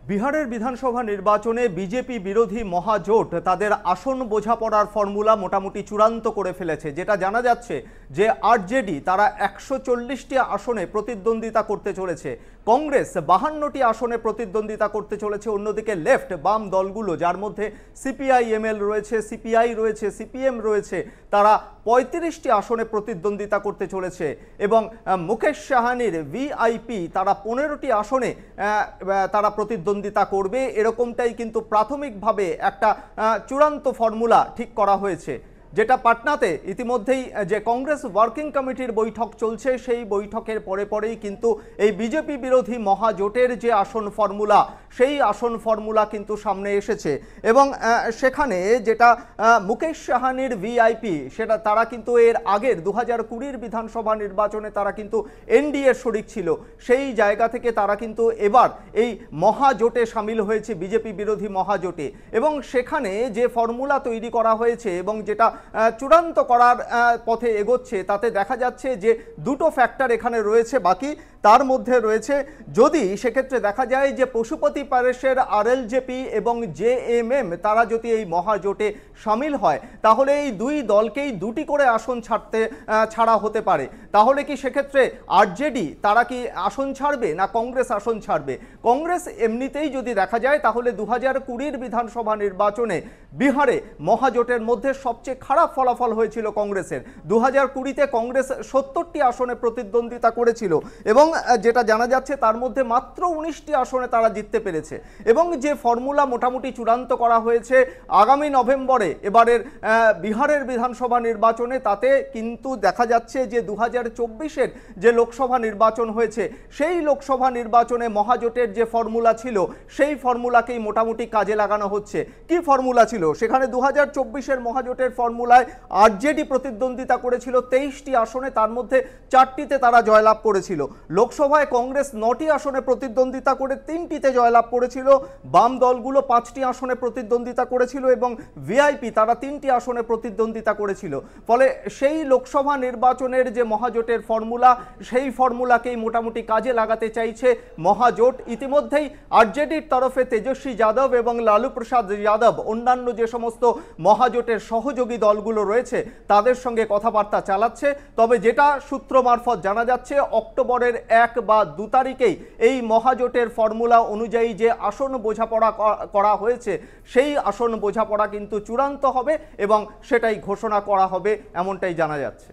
বিহারের বিধানসভা নির্বাচনে বিজেপি বিরোধী মহাজোট তাদের আসন বোঝাপড়ার ফর্মুলা মোটামুটি চূড়ান্ত করে ফেলেছে। যেটা জানা যাচ্ছে যে আরজেডি তারা 140টি আসনে প্রতিদ্বন্দ্বিতা করতে চলেছে, কংগ্রেস 52টি আসনে প্রতিদ্বন্দ্বিতা করতে চলেছে, অন্যদিকে লেফট বাম দলগুলো যার মধ্যে সিপিআইএমএল রয়েছে, সিপিআই রয়েছে, সিপিএম রয়েছে, তারা 35টি আসনে প্রতিদ্বন্দ্বিতা করতে চলেছে এবং মুকেশ সাহানির ভিআইপি তারা 15টি আসনে তারা প্রতিদ্বন্দ্বিতা করবে। এরকমটাই কিন্তু প্রাথমিকভাবে একটা চূড়ান্ত ফর্মুলা ঠিক করা হয়েছে, যেটা পাটনাতে ইতিমধ্যেই যে কংগ্রেস ওয়ার্কিং কমিটির বৈঠক চলছে, সেই বৈঠকের পরেই কিন্তু এই বিজেপি বিরোধী মহাজোটের যে আসন ফর্মুলা, সেই আসন ফর্মুলা কিন্তু সামনে এসেছে এবং সেখানে যেটা মুকেশ সাহানির ভিআইপি, সেটা তারা কিন্তু এর আগের 2020 বিধানসভা নির্বাচনে তারা কিন্তু এনডিএর শরিক ছিল, সেই জায়গা থেকে তারা কিন্তু এবার এই মহাজোটে সামিল হয়েছে, বিজেপি বিরোধী মহাজোটে। এবং সেখানে যে ফর্মুলা তৈরি করা হয়েছে এবং যেটা চূড়ান্ত করার পথে এগোচ্ছে, তাতে দেখা যাচ্ছে যে দুটো ফ্যাক্টর এখানে রয়েছে বাকি। তার মধ্যে রয়েছে, যদি সেক্ষেত্রে দেখা যায় যে পশুপতি প্যারেসের আরএলজেপি এবং জেএমএম তারা যদি এই মহাজোটে সামিল হয়, তাহলে এই দুই দলকেই দুটি করে আসন ছাড়া হতে পারে। তাহলে কি সেক্ষেত্রে আরজেডি তারা কি আসন ছাড়বে না কংগ্রেস আসন ছাড়বে? কংগ্রেস এমনিতেই যদি দেখা যায়, তাহলে 2020 বিধানসভা নির্বাচনে বিহারে মহাজোটের মধ্যে সবচেয়ে খারাপ ফলাফল হয়েছিল কংগ্রেসের। 2020-তে কংগ্রেস 70টি আসনে প্রতিদ্বন্দ্বিতা করেছিল এবং যেটা জানা যাচ্ছে তার মধ্যে মাত্র 19টি আসনে তারা জিততে পেরেছে। এবং যে ফর্মুলা মোটামুটি চূড়ান্ত করা হয়েছে আগামী নভেম্বরে এবারের বিহারের বিধানসভা নির্বাচনে, তাতে কিন্তু দেখা যাচ্ছে যে 2024-এর যে লোকসভা নির্বাচন হয়েছে, সেই লোকসভা নির্বাচনে মহাজোটের যে ফর্মুলা ছিল, সেই ফর্মুলাকেই মোটামুটি কাজে লাগানো হচ্ছে। কি ফর্মুলা ছিল সেখানে? 2024-এর মহাজোটের ফর্মুলায় আরজেডি প্রতিদ্বন্দ্বিতা করেছিল 23টি আসনে, তার মধ্যে 4টিতে তারা জয়লাভ করেছিল। লোকসভায় কংগ্রেস 9টি আসনে প্রতিদ্বন্দ্বিতা করে 3টিতে জয়লাভ করেছিল, বাম দলগুলো 5টি আসনে প্রতিদ্বন্দ্বিতা করেছিল এবং ভিআইপি তারা 3টি আসনে প্রতিদ্বন্দ্বিতা করেছিল। ফলে সেই লোকসভা নির্বাচনের যে মহাজোটের ফর্মুলা, সেই ফর্মুলাকেই মোটামুটি কাজে লাগাতে চাইছে মহাজোট। ইতিমধ্যেই আরজেডির তরফে তেজস্বী যাদব এবং লালু প্রসাদ যাদব অন্যান্য যে সমস্ত মহাজোটের সহযোগী দলগুলো রয়েছে তাদের সঙ্গে কথাবার্তা চালাচ্ছে। তবে যেটা সূত্র মারফত জানা যাচ্ছে, অক্টোবরের 1 বা 2 তারিখেই এই মহাজোটের ফর্মুলা অনুযায়ী যে আসন বোঝাপড়া করা হয়েছে, সেই আসন বোঝাপড়া কিন্তু চূড়ান্ত হবে এবং সেটাই ঘোষণা করা হবে, এমনটাই জানা যাচ্ছে।